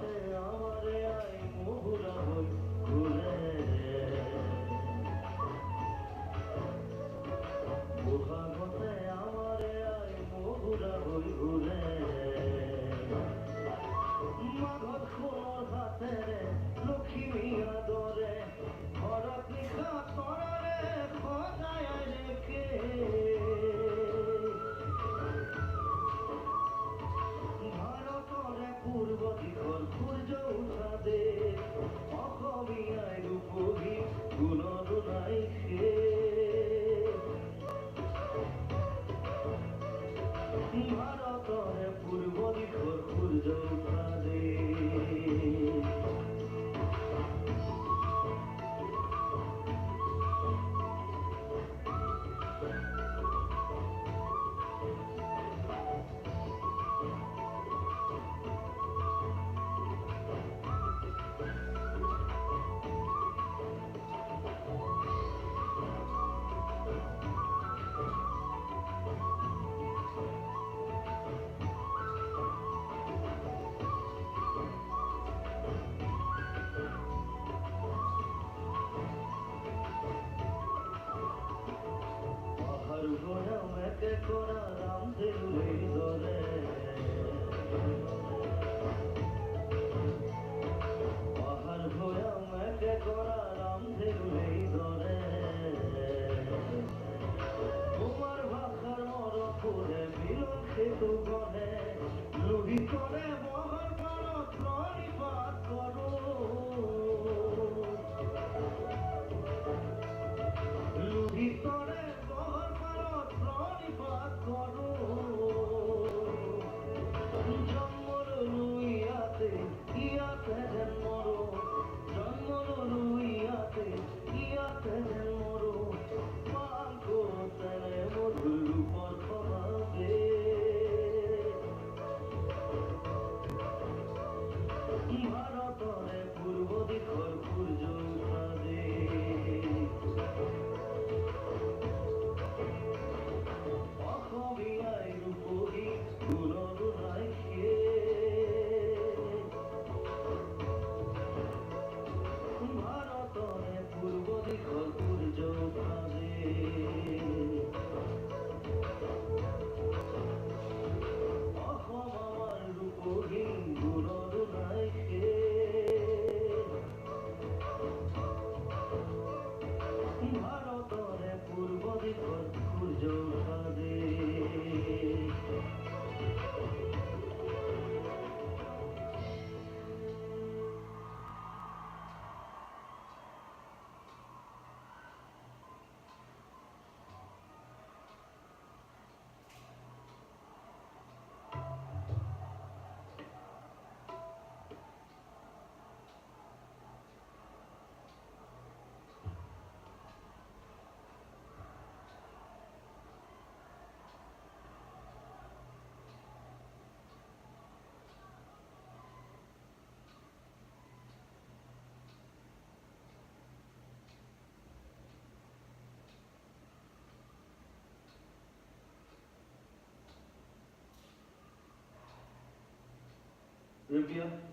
পথে আমারে আই মহুরা হই ঘুরে বুহা পথে আমারে আই মহুরা হই ঘুরে মাঘর সোনর হাতে লক্ষ্মী আদরে ঘরত নিশা তরে খজায় রেখে ভারতরে পূর্ব দিগর সূর্য উঠাদে অসমীয়াই রূপহী গুণৰ নাই সে ভারতরে পূর্ব দিগর সূর্য উঠাদে মেকে করা রামদের ধরে পাহাড় ঘোরা মেকে করা রামদের ধরে তোমার ভাষার মর করে মিলন সেতু গড়ে লুহি করে বহর করো প্রণিপাত করো লুহি করে করো জন্মর লুইয়াতে ইয়াতে জন্মর জন্মর লুইয়াতে ইয়াতে জন্মর পান করতে মধুর রূপর সমাজে ভারতরে পূর্ব দিগর সূর্য উঠাদে অসমীয়াই রূপহী গুণৰ নাই সে ভাৰতৰে পূৰ্ব দিশৰ সূৰ্য উঠাদে অসম আমাৰ ৰূপহী গুণৰ নাই সে ভাৰতৰে পূৰ্ব দিশৰ সূৰ্য উঠাদে Rubia.